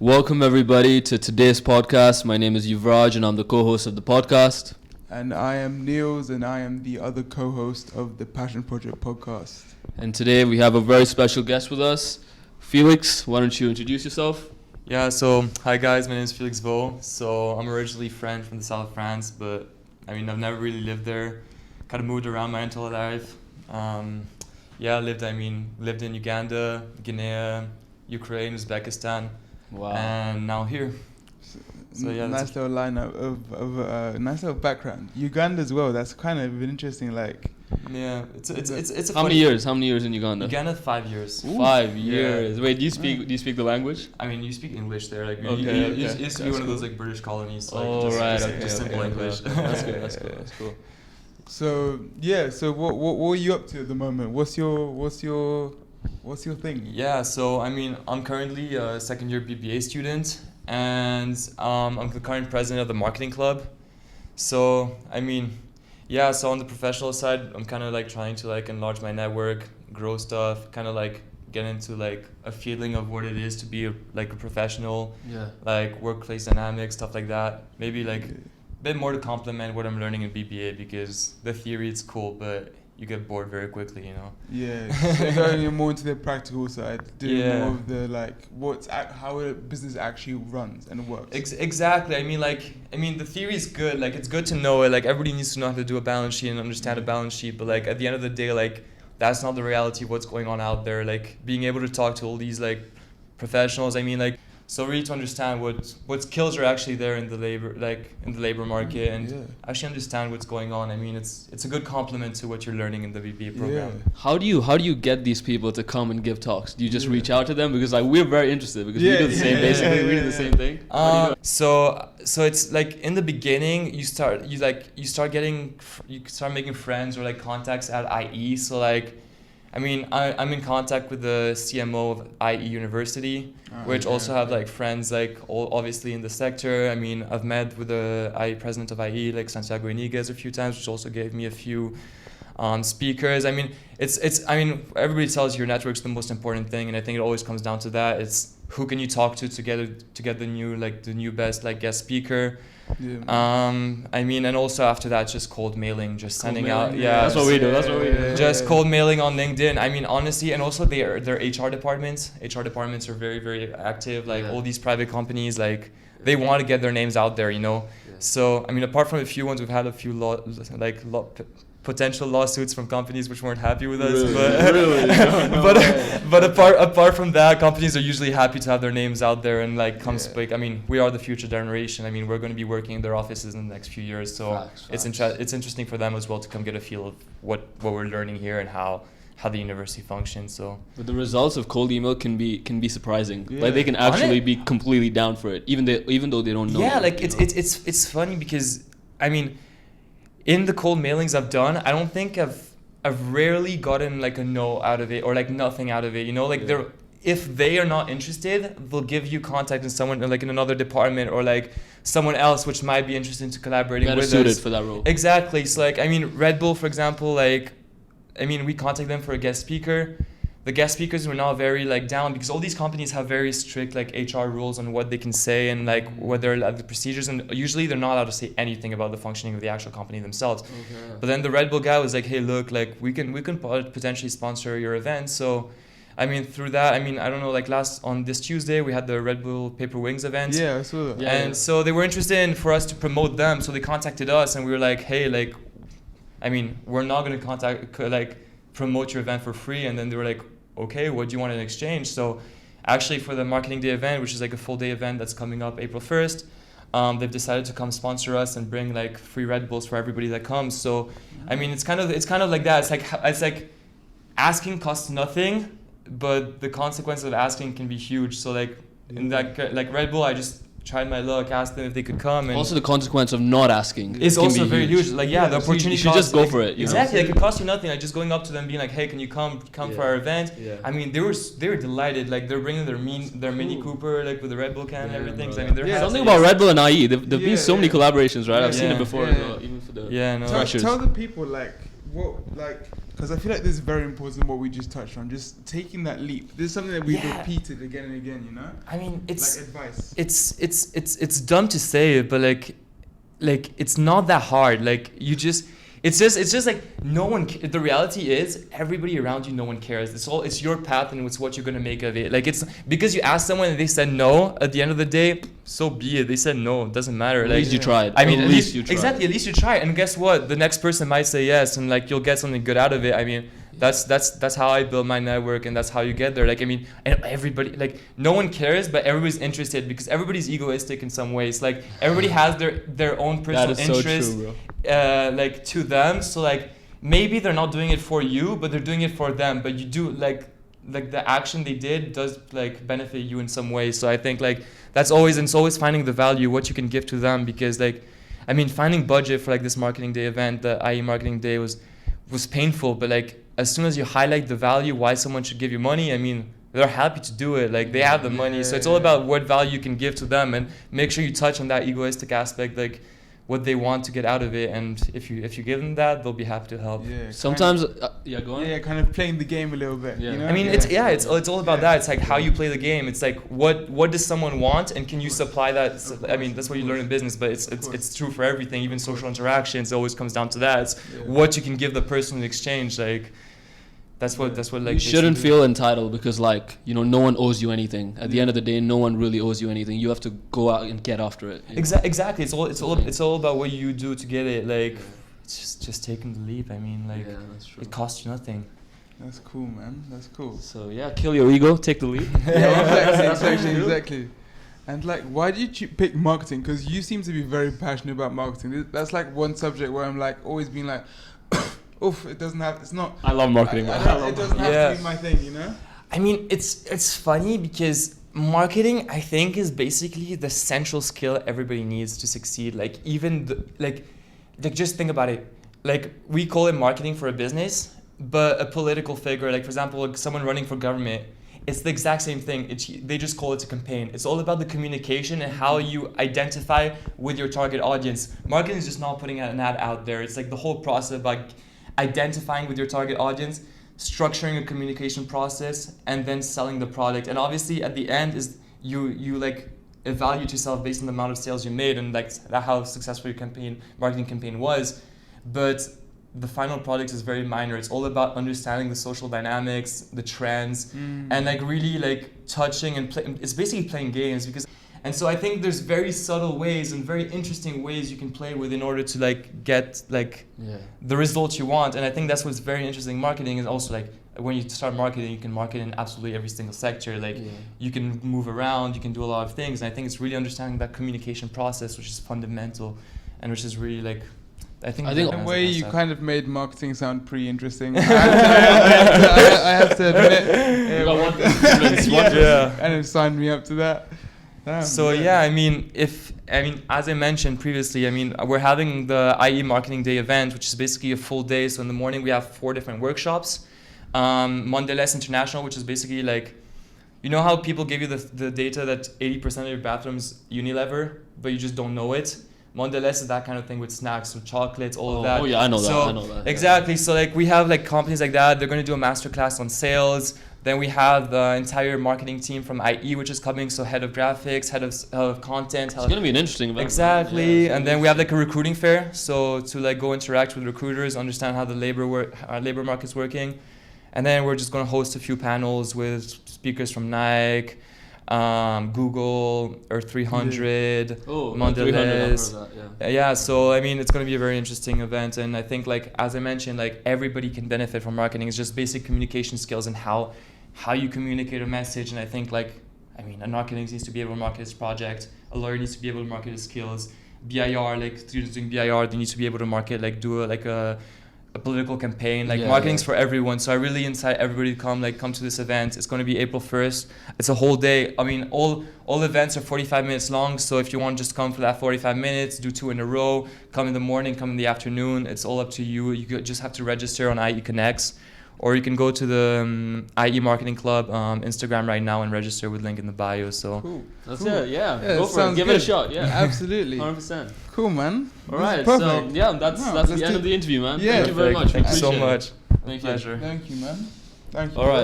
Welcome everybody to today's podcast. My name is Yuvraj and I'm the co-host of the podcast. And I am Niels and I am the other co-host of the Passion Project podcast. And today we have a very special guest with us. Felix, why don't you introduce yourself? Yeah, so hi guys, my name is Felix Veaux. So I'm originally French from the south of France, but I've never really lived there. Kind of moved around my entire life. Lived in Uganda, Guinea, Ukraine, Uzbekistan. Wow. And now here. So yeah, nice little lineup of nice little background. Uganda as well. That's kind of interesting. Yeah, it's a How many years? How many years in Uganda? Uganda, 5 years. Ooh. 5 years. Yeah. Wait, do you speak the language? You speak English there. It used to be one of those British colonies. Simple English. Okay. That's cool. So what are you up to at the moment? What's your thing? Yeah, so I'm currently a second year BBA student, and I'm the current president of the marketing club. So so on the professional side, I'm kind of trying to enlarge my network, grow stuff, kind of get into a feeling of what it is to be a professional, workplace dynamics, stuff like that. Maybe a bit more to complement what I'm learning in BBA, because the theory is cool, but you get bored very quickly, Yeah, so going more into the practical side, doing more of the how a business actually runs and works. Exactly. The theory is good. It's good to know it. Everybody needs to know how to do a balance sheet and understand a balance sheet. But at the end of the day, that's not the reality of what's going on out there. Being able to talk to all these professionals. So really to understand what skills are actually there in the labor market and actually understand what's going on. It's a good complement to what you're learning in the BBA program. Yeah. How do you get these people to come and give talks? Do you just reach out to them? Because we're very interested because we do the same we do the same thing. So it's in the beginning you start making friends or contacts at IE. So I'm in contact with the CMO of IE University, which also have friends obviously in the sector. I've met with the IE president of IE, Santiago Iniguez, a few times, which also gave me a few speakers. Everybody tells you your network's the most important thing, and I think it always comes down to that. It's who can you talk to get the new best guest speaker. Yeah. And also after that, just cold mailing, just sending out. Yeah, that's what we do. Just cold mailing on LinkedIn. Honestly, and also their HR departments. HR departments are very, very active. All these private companies, they want to get their names out there, Yeah. So apart from a few ones, we've had a few potential lawsuits from companies which weren't happy with us. But apart from that, companies are usually happy to have their names out there and come speak. We are the future generation. We're going to be working in their offices in the next few years. So it's interesting for them as well to come get a feel of what we're learning here and how the university functions. So but the results of cold email can be surprising. They can actually be completely down for it, even though they don't know. Yeah, it's funny because in the cold mailings I've done, I don't think I've rarely gotten a no out of it or nothing out of it. They're, if they are not interested, they'll give you contact in someone in another department or someone else which might be interested to collaborating with us. Better suited for that role. Exactly. So Red Bull, for example, we contact them for a guest speaker. The guest speakers were not very down because all these companies have very strict HR rules on what they can say and what they're the procedures, and usually they're not allowed to say anything about the functioning of the actual company themselves. Okay. But then the Red Bull guy was hey, look, we can potentially sponsor your event. So through that, I don't know, on this Tuesday we had the Red Bull Paper Wings event. Yeah, I saw that. And so they were interested in for us to promote them, so they contacted us and we were hey, we're not going to promote your event for free. And then they were okay, what do you want in exchange? So actually for the marketing day event, which is a full day event that's coming up April 1st, they've decided to come sponsor us and bring free Red Bulls for everybody that comes. So it's kind of like that. It's like asking costs nothing, but the consequence of asking can be huge. So in that Red Bull, I just tried my luck, asked them if they could come. And also the consequence of not asking is also very huge. The opportunity. You should just go for it. Exactly. It could cost you nothing. Just going up to them, being hey, can you come for our event? Yeah. They were delighted. They're bringing their Mini Cooper with the Red Bull can and everything. So, something about Red Bull and IE. There've been so many collaborations, right? I've seen it before as well, even for the Tell the people what Because I feel like this is very important, what we just touched on, just taking that leap. This is something that we've repeated again and again, you know? I mean, it's like advice. It's dumb to say, but like it's not that hard. Like you just it's just like no one. The reality is everybody around you, no one cares. It's your path and it's what you're gonna make of it. Like it's because you asked someone and they said no. At the end of the day, so be it. They said no. It doesn't matter. At Like, least you tried. I mean, at least you tried. Exactly. At least you try. And guess what? The next person might say yes, and like you'll get something good out of it. I mean, that's how I build my network, and that's how you get there. Like I mean, and everybody, like no one cares, but everybody's interested because everybody's egoistic in some ways. Like everybody has their own personal interest. So true, bro. Like to them, so like maybe they're not doing it for you, but they're doing it for them. But you do like the action they did does like benefit you in some way. So I think like that's always, and it's always finding the value, what you can give to them, because like I mean finding budget for like this marketing day event, the IE marketing day was painful, but like as soon as you highlight the value, why someone should give you money, I mean they're happy to do it. Like they have the money, so it's all about what value you can give to them, and make sure you touch on that egoistic aspect, like what they want to get out of it, and if you give them that, they'll be happy to help. Yeah, Sometimes, go on. Yeah, kind of playing the game a little bit. Yeah. You know? I mean, it's all about that. It's like how you play the game. It's like what does someone want, and can you supply that? I mean, that's what you learn in business, but it's true for everything, even social interactions. It always comes down to that. It's what you can give the person in exchange. Like that's what like you shouldn't feel entitled, because like no one owes you anything. At the end of the day, no one really owes you anything. You have to go out and get after it. Exactly. It's all about what you do to get it. Like it's just taking the leap. I mean, like that's true. it costs you nothing. That's cool, man. That's cool. So kill your ego, take the leap. Exactly. And like, why did you pick marketing? Because you seem to be very passionate about marketing. That's like one subject where I'm like always being like, oof, it doesn't have. It's not. I love marketing. It doesn't have to be my thing, you know. I mean, it's funny because marketing, I think, is basically the central skill everybody needs to succeed. Like even like just think about it. Like we call it marketing for a business, but a political figure, like for example, like someone running for government, it's the exact same thing. They just call it a campaign. It's all about the communication and how you identify with your target audience. Marketing is just not putting an ad out there. It's like the whole process about identifying with your target audience, structuring a communication process, and then selling the product. And obviously at the end is you like evaluate yourself based on the amount of sales you made, and like how successful your marketing campaign was. But the final product is very minor. It's all about understanding the social dynamics, the trends, and like really like touching and it's basically playing games. And so I think there's very subtle ways and very interesting ways you can play with in order to like get like the results you want. And I think that's what's very interesting. Marketing is also like when you start marketing, you can market in absolutely every single sector. Like you can move around, you can do a lot of things. And I think it's really understanding that communication process, which is fundamental, and which is really like I think in a way you kind of made marketing sound pretty interesting. I have to admit, and it signed me up to that. Damn, so I mean, as I mentioned previously, I mean, we're having the IE Marketing Day event, which is basically a full day. So in the morning we have 4 different workshops. Mondelez International, which is basically like, how people give you the data that 80% of your bathroom's Unilever, but you just don't know it. Mondelez is that kind of thing with snacks, with chocolates, all of that. Oh yeah, I know that. Exactly. So like we have like companies like that. They're going to do a masterclass on sales. Then we have the entire marketing team from IE, which is coming. So head of graphics, head of content. It's going to be an interesting event. Exactly. And then we have like a recruiting fair. So to like go interact with recruiters, understand how the labor market's working. And then we're just going to host a few panels with speakers from Nike, Google, Earth 300, Mondelez. So I mean, it's going to be a very interesting event, and I think like as I mentioned, like everybody can benefit from marketing. It's just basic communication skills and how you communicate a message. And I think like an architect needs to be able to market his project, a lawyer needs to be able to market his skills, BIR, like students doing BIR, they need to be able to market, like do a political campaign. Like marketing's for everyone. So I really incite everybody to come to this event. It's going to be April 1st. It's a whole day. I mean, all events are 45 minutes long. So if you want to just come for that 45 minutes, do 2 in a row, come in the morning, come in the afternoon. It's all up to you. You just have to register on IE Connects, or you can go to the IE Marketing Club Instagram right now and register with link in the bio. So cool. That's it. Yeah, go for it. Give it a shot. Yeah, absolutely. 100%. Cool, man. All right. Perfect. So that's the end of the interview, man. Yeah. Thank you very much. Thank you so much. Thank you. Pleasure. Thank you, man. Thank you. All right.